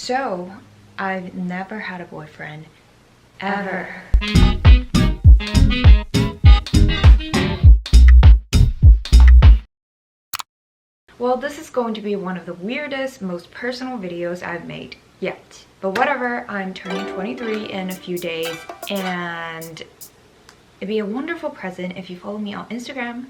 So, I've never had a boyfriend. Ever. Well, this is going to be one of the weirdest, most personal videos I've made yet. But whatever, I'm turning 23 in a few days, and it'd be a wonderful present if you follow me on Instagram.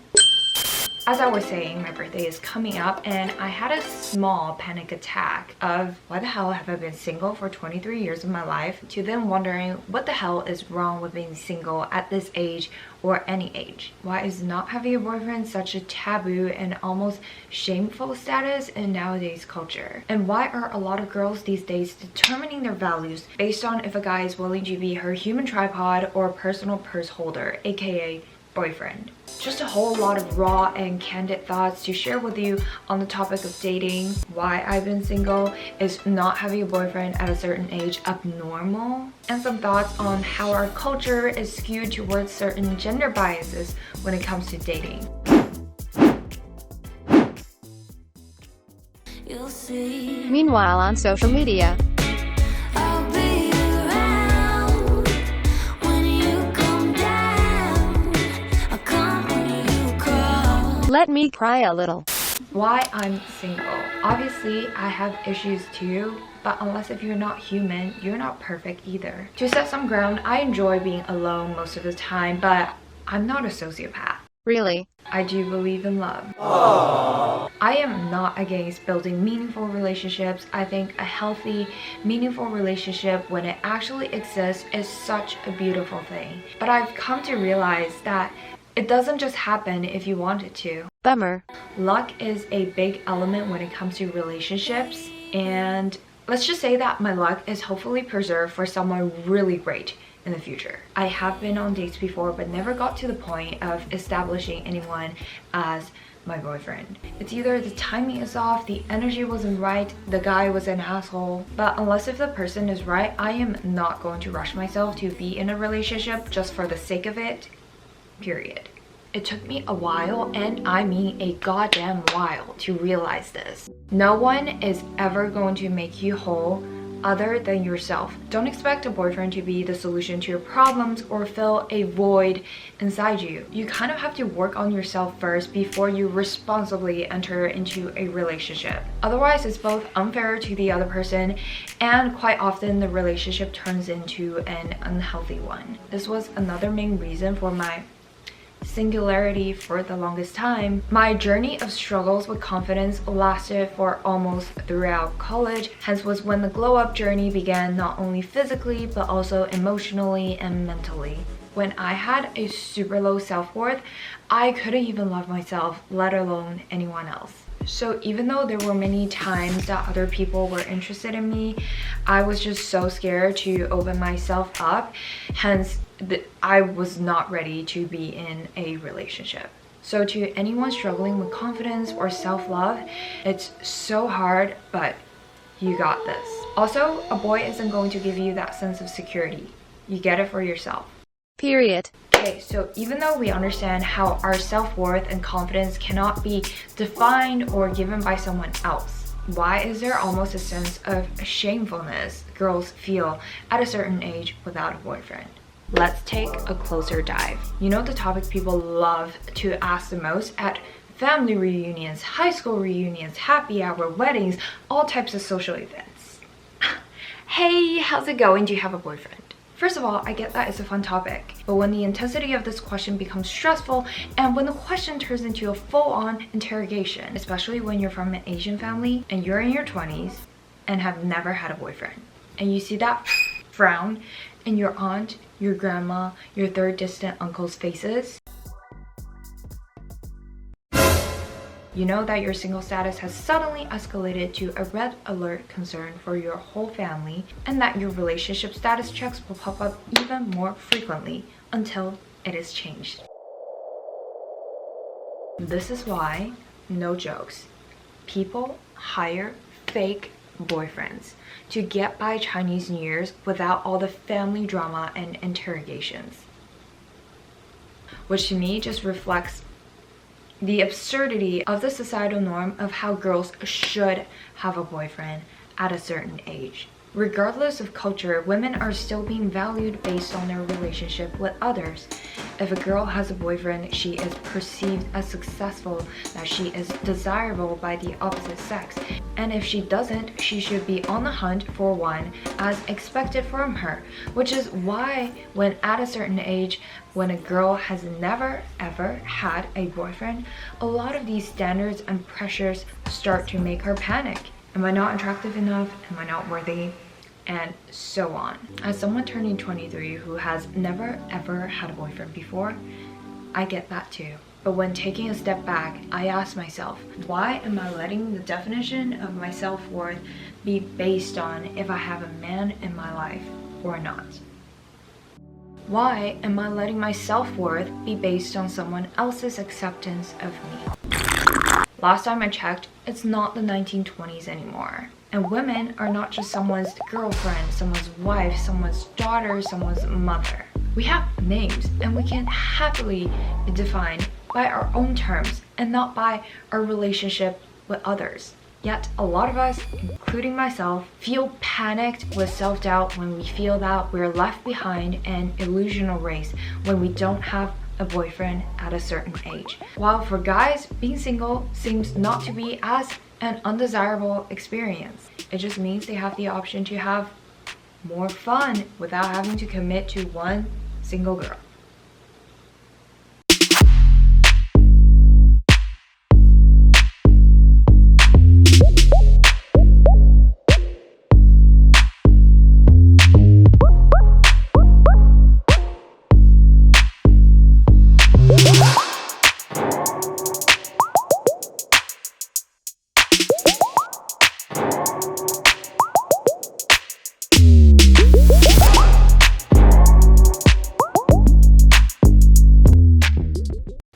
As I was saying, my birthday is coming up, and I had a small panic attack of why the hell have I been single for 23 years of my life, to then wondering what the hell is wrong with being single at this age or any age. Why is not having a boyfriend such a taboo and almost shameful status in nowadays culture? And why are a lot of girls these days determining their values based on if a guy is willing to be her human tripod or personal purse holder, aka boyfriend? Just a whole lot of raw and candid thoughts to share with you on the topic of dating, why I've been single, is not having a boyfriend at a certain age abnormal, and some thoughts on how our culture is skewed towards certain gender biases when it comes to dating. Meanwhile, on social media, let me cry a little. Why I'm single. Obviously, I have issues too, but unless if you're not human, you're not perfect either. To set some ground, I enjoy being alone most of the time, but I'm not a sociopath. Really? I do believe in love. Aww. I am not against building meaningful relationships. I think a healthy, meaningful relationship, when it actually exists, is such a beautiful thing. But I've come to realize that it doesn't just happen if you want it to. Bummer. Luck is a big element when it comes to relationships, and let's just say that my luck is hopefully preserved for someone really great in the future. I have been on dates before, but never got to the point of establishing anyone as my boyfriend. It's either the timing is off, the energy wasn't right, the guy was an asshole. But unless if the person is right, I am not going to rush myself to be in a relationship just for the sake of it. Period. It took me a while, and I mean a goddamn while, to realize this. No one is ever going to make you whole other than yourself. Don't expect a boyfriend to be the solution to your problems or fill a void inside you. You kind of have to work on yourself first before you responsibly enter into a relationship. Otherwise, it's both unfair to the other person, and quite often the relationship turns into an unhealthy one. This was another main reason for my singularity for the longest time. My journey of struggles with confidence lasted for almost throughout college, hence was when the glow up journey began, not only physically but also emotionally and mentally. When I had a super low self-worth, I couldn't even love myself, let alone anyone else. So even though there were many times that other people were interested in me, I was just so scared to open myself up, hence I was not ready to be in a relationship. So to anyone struggling with confidence or self-love, it's so hard, but you got this. Also, a boy isn't going to give you that sense of security. You get it for yourself. Period. Okay, so even though we understand how our self-worth and confidence cannot be defined or given by someone else, why is there almost a sense of shamefulness girls feel at a certain age without a boyfriend? Let's take a closer dive. You know the topic people love to ask the most at family reunions, high school reunions, happy hour, weddings, all types of social events. Hey, how's it going? Do you have a boyfriend? First of all, I get that it's a fun topic, but when the intensity of this question becomes stressful and when the question turns into a full-on interrogation, especially when you're from an Asian family and you're in your 20s and have never had a boyfriend, and you see that frown in your aunt, your grandma, your third distant uncle's faces, you know that your single status has suddenly escalated to a red alert concern for your whole family, and that your relationship status checks will pop up even more frequently until it is changed. This is why, no jokes, people hire fake boyfriends to get by Chinese New Year's without all the family drama and interrogations. Which to me just reflects the absurdity of the societal norm of how girls should have a boyfriend at a certain age. Regardless of culture, women are still being valued based on their relationship with others. If a girl has a boyfriend, she is perceived as successful, that she is desirable by the opposite sex. And if she doesn't, she should be on the hunt for one as expected from her. Which is why when at a certain age, when a girl has never ever had a boyfriend, a lot of these standards and pressures start to make her panic. Am I not attractive enough? Am I not worthy? And so on. As someone turning 23 who has never ever had a boyfriend before, I get that too. But when taking a step back, I ask myself, why am I letting the definition of my self-worth be based on if I have a man in my life or not? Why am I letting my self-worth be based on someone else's acceptance of me? Last time I checked, it's not the 1920s anymore. And women are not just someone's girlfriend, someone's wife, someone's daughter, someone's mother. We have names and we can happily be defined by our own terms and not by our relationship with others. Yet a lot of us, including myself, feel panicked with self-doubt when we feel that we're left behind an illusional race when we don't have a boyfriend at a certain age. While for guys, being single seems not to be as an undesirable experience. It just means they have the option to have more fun without having to commit to one single girl.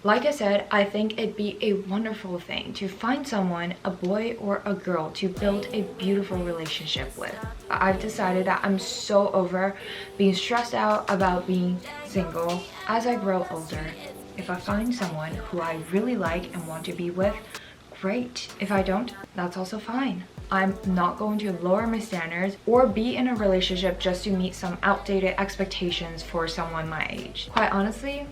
Like I said, I think it'd be a wonderful thing to find someone, a boy or a girl, to build a beautiful relationship with. I've decided that I'm so over being stressed out about being single as I grow older. If I find someone who I really like and want to be with, great. If I don't, that's also fine. I'm not going to lower my standards or be in a relationship just to meet some outdated expectations for someone my age. Quite honestly,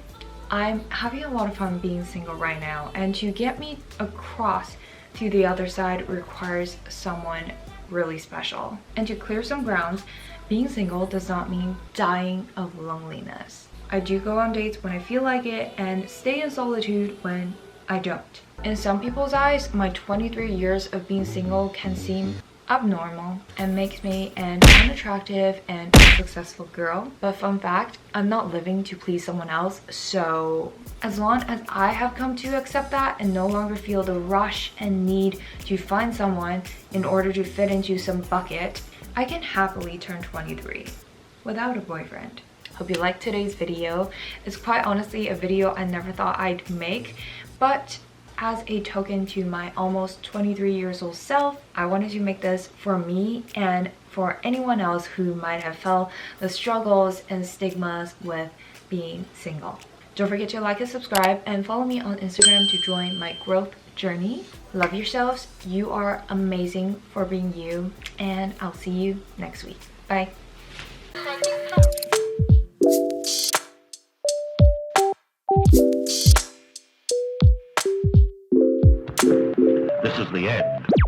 I'm having a lot of fun being single right now, and to get me across to the other side requires someone really special. And to clear some grounds, being single does not mean dying of loneliness. I do go on dates when I feel like it and stay in solitude when I don't. In some people's eyes, my 23 years of being single can seem abnormal and makes me an unattractive and unsuccessful girl. But fun fact, I'm not living to please someone else, so as long as I have come to accept that and no longer feel the rush and need to find someone in order to fit into some bucket, I can happily turn 23 without a boyfriend. Hope you liked today's video. It's quite honestly a video I never thought I'd make, but as a token to my almost 23 years old self, I wanted to make this for me and for anyone else who might have felt the struggles and stigmas with being single. Don't forget to like and subscribe and follow me on Instagram to join my growth journey. Love yourselves. You are amazing for being you, and I'll see you next week. Bye. This is the end.